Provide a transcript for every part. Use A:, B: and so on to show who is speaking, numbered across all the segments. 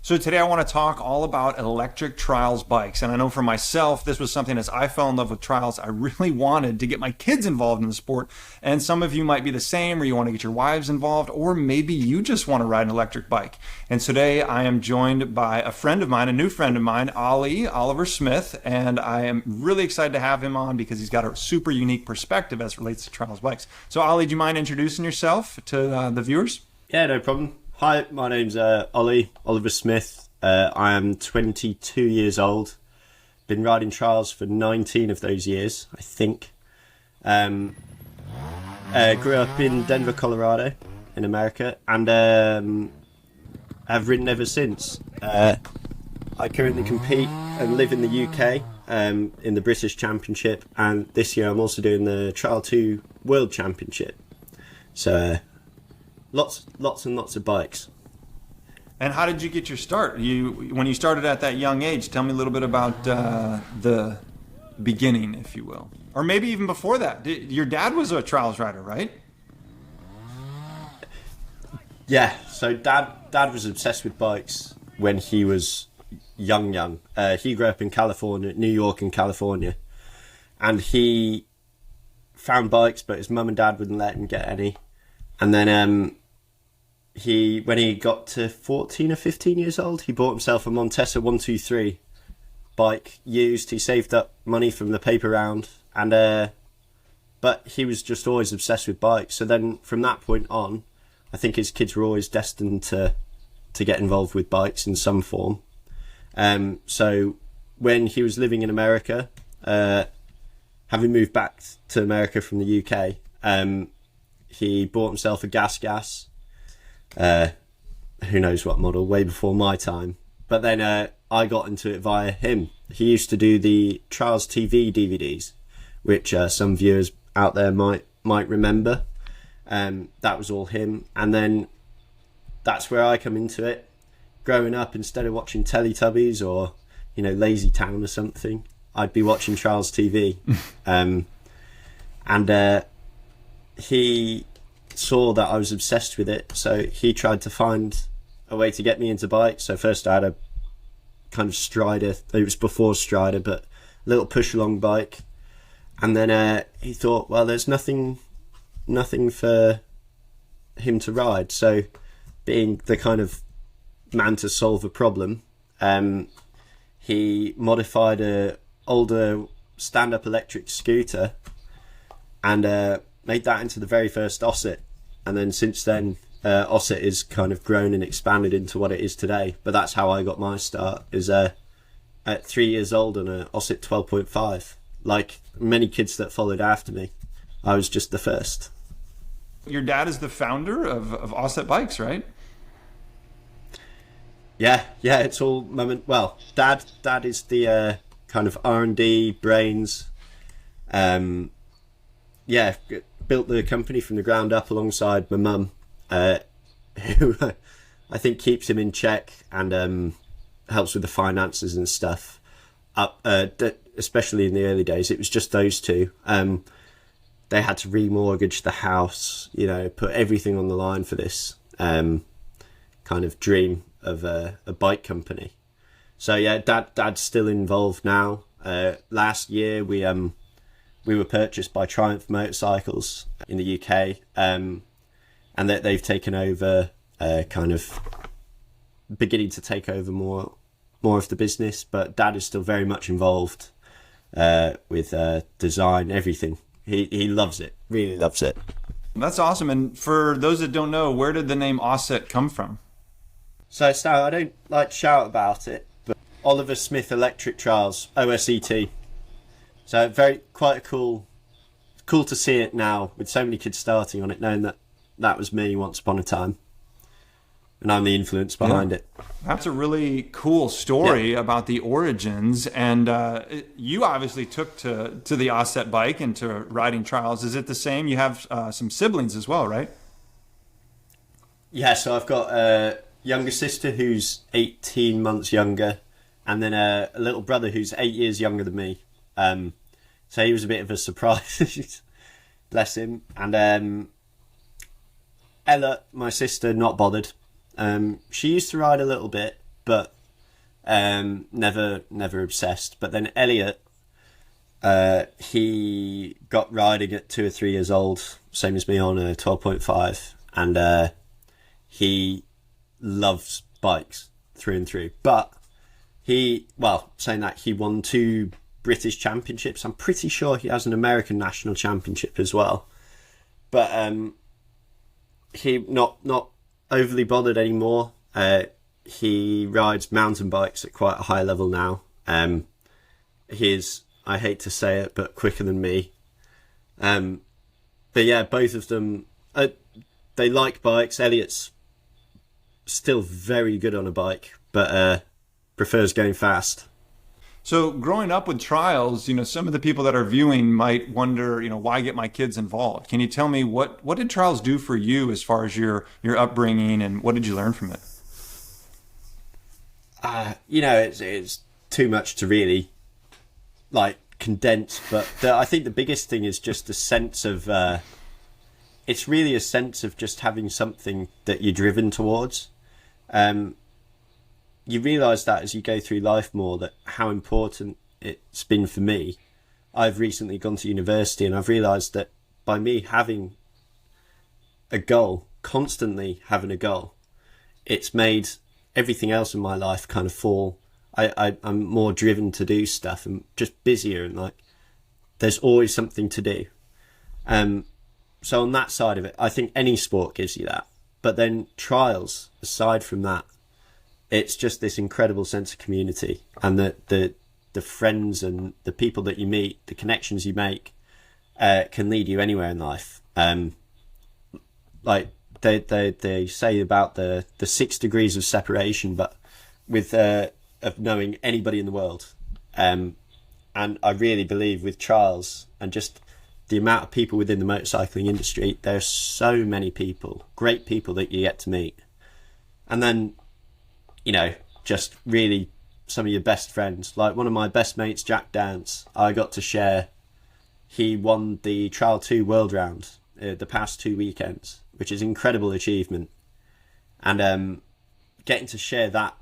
A: So today I want to talk all about electric trials bikes. And I know for myself, this was something as I fell in love with trials, I really wanted to get my kids involved in the sport. And some of you might be the same, or you want to get your wives involved, or maybe you just want to ride an electric bike. And today I am joined by a friend of mine, a new friend of mine, Oliver Smith. And I am really excited to have him on because he's got a super unique perspective as it relates to trials bikes. So Ollie, do you mind introducing yourself to the viewers?
B: Yeah, no problem. Hi, my name's Oliver Smith. I am 22 years old. Been riding trials for 19 of those years, I think. Grew up in Denver, Colorado, in America, and have ridden ever since. I currently compete and live in the UK in the British Championship, and this year I'm also doing the Trial 2 World Championship. So lots and lots of bikes.
A: And how did you get your start? When you started at that young age, tell me a little bit about the beginning, if you will. Or maybe even before that. Your dad was a trials rider, right?
B: Yeah, so dad was obsessed with bikes when he was young. He grew up in California, New York and California. And he found bikes, but his mum and dad wouldn't let him get any. And then when he got to 14 or 15 years old, he bought himself a Montesa 123 bike, used. He saved up money from the paper round, and but he was just always obsessed with bikes. So then from that point on, I think his kids were always destined to get involved with bikes in some form. So when he was living in America, having moved back to America from the UK, he bought himself a gas. Who knows what model, way before my time. But then I got into it via him. He used to do the Trials TV DVDs, which some viewers out there might remember. That was all him. And then that's where I come into it. Growing up, instead of watching Teletubbies or, Lazy Town or something, I'd be watching Trials TV. And he saw that I was obsessed with it, so he tried to find a way to get me into bikes. So first I had a kind of Strider, it was before Strider, but a little push along bike, and then he thought, well, there's nothing for him to ride, so being the kind of man to solve a problem, he modified a older stand-up electric scooter and made that into the very first Oset. And then since then, Oset is kind of grown and expanded into what it is today. But that's how I got my start, is at 3 years old on a Oset 12.5. Like many kids that followed after me, I was just the first.
A: Your dad is the founder of Oset Bikes, right?
B: Yeah, it's all moment. Well, dad is the kind of R&D brains. Built the company from the ground up alongside my mum, who I think keeps him in check and helps with the finances and stuff. Especially in the early days, it was just those two. They had to remortgage the house, put everything on the line for this kind of dream of a bike company. So yeah, dad's still involved now. Last year we were purchased by Triumph Motorcycles in the UK, and that they've taken over, kind of beginning to take over more of the business. But Dad is still very much involved with design, everything. He loves it, really loves it.
A: That's awesome. And for those that don't know, where did the name Oset come from?
B: So I don't like to shout about it, but Oliver Smith Electric Trials, OSET. So quite cool to see it now with so many kids starting on it, knowing that was me once upon a time, and I'm the influence behind it.
A: That's a really cool story about the origins, and you obviously took to the Oset bike and to riding trials. Is it the same? You have some siblings as well, right?
B: Yeah, so I've got a younger sister who's 18 months younger, and then a little brother who's 8 years younger than me. So he was a bit of a surprise, bless him. And Ella, my sister, not bothered. She used to ride a little bit, but never obsessed. But then Elliot, he got riding at 2 or 3 years old, same as me, on a 12.5, and he loves bikes through and through. But saying that, he won 2 British championships. I'm pretty sure he has an American national championship as well. But he not overly bothered anymore. He rides mountain bikes at quite a high level now. He's, I hate to say it, but quicker than me. But yeah, both of them, they like bikes. Elliot's still very good on a bike, but prefers going fast.
A: So growing up with trials, some of the people that are viewing might wonder, why get my kids involved? Can you tell me what did trials do for you as far as your upbringing, and what did you learn from it?
B: It's too much to really condense, but I think the biggest thing is just a sense of, it's really a sense of just having something that you're driven towards. You realise that as you go through life more, that how important it's been for me. I've recently gone to university, and I've realised that by me having a goal, constantly having a goal, it's made everything else in my life kind of fall. I'm more driven to do stuff and just busier, and there's always something to do. So on that side of it, I think any sport gives you that. But then trials, aside from that, it's just this incredible sense of community, and the friends and the people that you meet, the connections you make, can lead you anywhere in life. They say about the 6 degrees of separation, but with of knowing anybody in the world. And I really believe with trials and just the amount of people within the motorcycling industry, there are so many people, great people that you get to meet. And then, just really some of your best friends. Like one of my best mates, Jack Dance, I got to share. He won the Trial 2 World Round the past 2 weekends, which is an incredible achievement. And getting to share that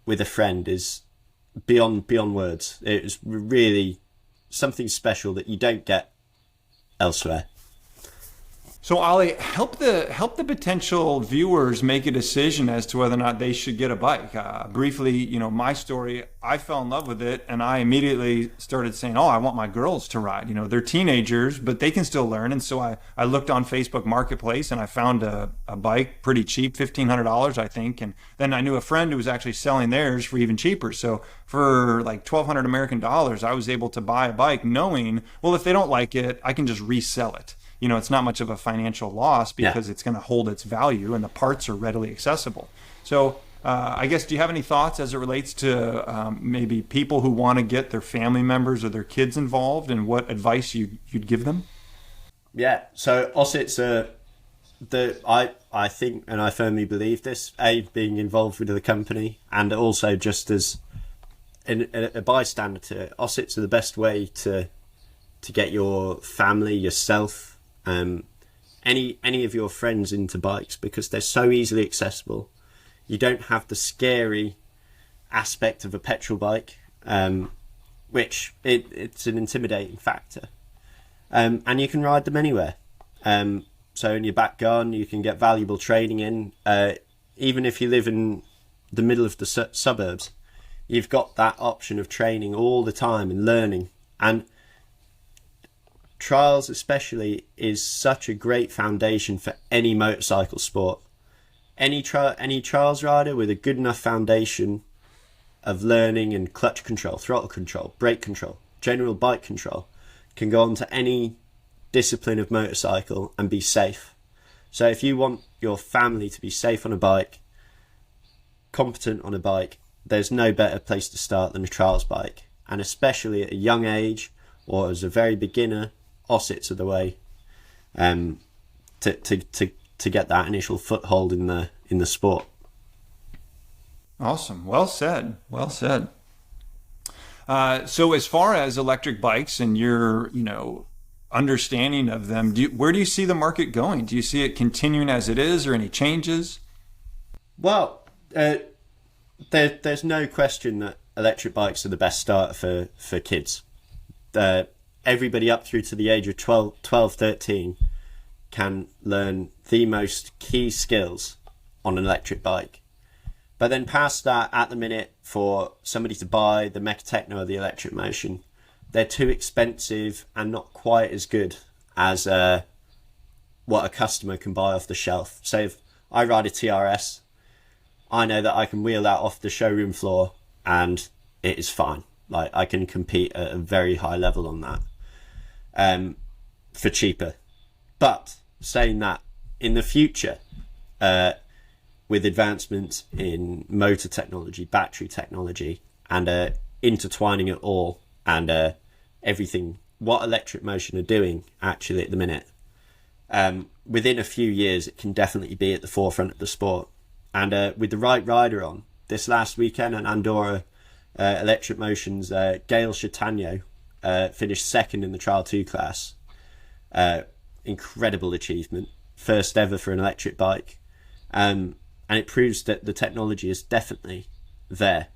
B: with a friend is beyond words. It is really something special that you don't get elsewhere.
A: So Ollie, help the potential viewers make a decision as to whether or not they should get a bike. Briefly, my story, I fell in love with it, and I immediately started saying, I want my girls to ride. They're teenagers, but they can still learn. And so I looked on Facebook Marketplace, and I found a bike pretty cheap, $1,500, I think. And then I knew a friend who was actually selling theirs for even cheaper. So for like $1,200 American dollars, I was able to buy a bike knowing, well, if they don't like it, I can just resell it. It's not much of a financial loss because it's going to hold its value, and the parts are readily accessible. So I guess, do you have any thoughts as it relates to maybe people who want to get their family members or their kids involved, and what advice you'd give them?
B: Yeah, so Oset's I think, and I firmly believe this, being involved with the company, and also just as a bystander to it, Oset's are the best way to get your family, yourself, any of your friends into bikes, because they're so easily accessible. You don't have the scary aspect of a petrol bike, which it's an intimidating factor. And you can ride them anywhere. So in your back garden, you can get valuable training in. Even if you live in the middle of the suburbs, you've got that option of training all the time and learning. And trials especially is such a great foundation for any motorcycle sport. Any trials rider with a good enough foundation of learning and clutch control, throttle control, brake control, general bike control, can go on to any discipline of motorcycle and be safe. So if you want your family to be safe on a bike, competent on a bike, there's no better place to start than a trials bike. And especially at a young age or as a very beginner, Osets are the way to get that initial foothold in the sport.
A: Awesome. Well said. Well said. So as far as electric bikes and your, understanding of them, where do you see the market going? Do you see it continuing as it is, or any changes?
B: Well, there's no question that electric bikes are the best starter for kids. Everybody up through to the age of 12, 13 can learn the most key skills on an electric bike. But then past that, at the minute, for somebody to buy the Mechatechno or the Electric Motion, they're too expensive and not quite as good as what a customer can buy off the shelf. So if I ride a TRS, I know that I can wheel that off the showroom floor and it is fine. Like, I can compete at a very high level on that for cheaper. But saying that, in the future, with advancements in motor technology, battery technology, and intertwining it all, and everything, what Electric Motion are doing actually at the minute, within a few years, it can definitely be at the forefront of the sport. And with the right rider on, this last weekend at Andorra, Electric Motion's Gail Chatagno finished second in the Trial 2 class. Incredible achievement. First ever for an electric bike. And it proves that the technology is definitely there.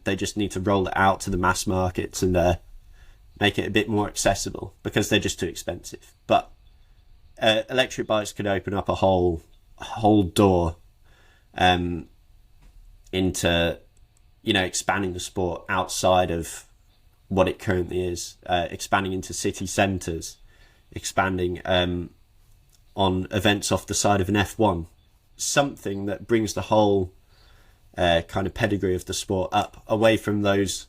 B: They just need to roll it out to the mass markets and make it a bit more accessible, because they're just too expensive. But electric bikes could open up a whole door into, expanding the sport outside of what it currently is, expanding into city centres, expanding on events off the side of an F1, something that brings the whole kind of pedigree of the sport up, away from those,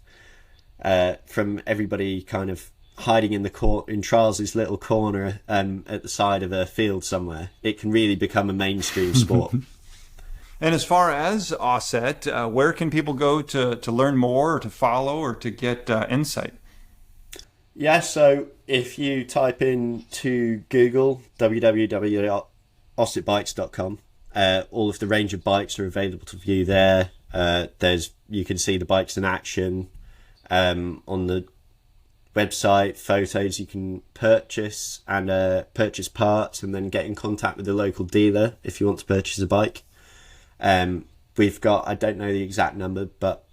B: from everybody kind of hiding in in Charles's little corner at the side of a field somewhere. It can really become a mainstream sport.
A: And as far as Oset, where can people go to learn more, or to follow, or to get insight?
B: Yeah, so if you type into Google www.osetbikes.com, all of the range of bikes are available to view there. You can see the bikes in action on the website, photos you can purchase, and purchase parts, and then get in contact with the local dealer if you want to purchase a bike. We've got, I don't know the exact number, but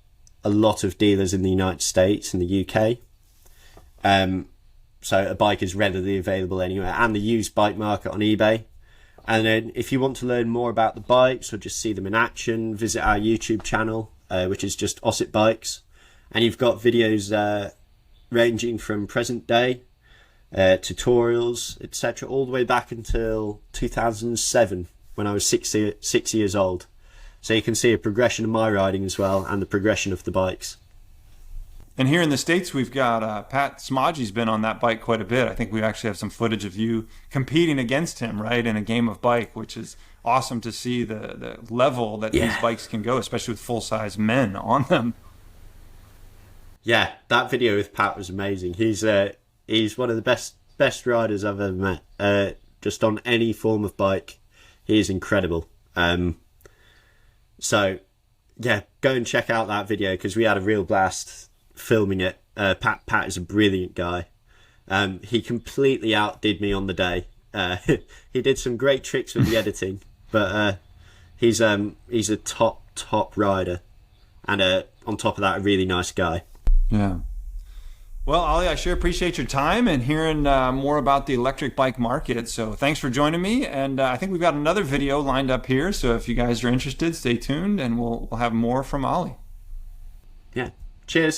B: a lot of dealers in the United States and the UK. So a bike is readily available anywhere, and the used bike market on eBay. And then if you want to learn more about the bikes or just see them in action, visit our YouTube channel, which is just Oset Bikes. And you've got videos ranging from present day, tutorials, etc., all the way back until 2007, when I was 6 years old. So you can see a progression of my riding as well, and the progression of the bikes.
A: And here in the States, we've got Pat Smodgy's been on that bike quite a bit. I think we actually have some footage of you competing against him, right, in a game of bike, which is awesome to see the level that these bikes can go, especially with full-size men on them.
B: Yeah, that video with Pat was amazing. He's one of the best riders I've ever met. Just on any form of bike, he is incredible. So, yeah, go and check out that video, because we had a real blast filming it. Pat is a brilliant guy. He completely outdid me on the day. He did some great tricks with the editing, but he's a top rider, and on top of that, a really nice guy.
A: Yeah. Well, Ollie, I sure appreciate your time and hearing more about the electric bike market. So thanks for joining me. And I think we've got another video lined up here. So if you guys are interested, stay tuned, and we'll have more from Ollie.
B: Yeah. Cheers.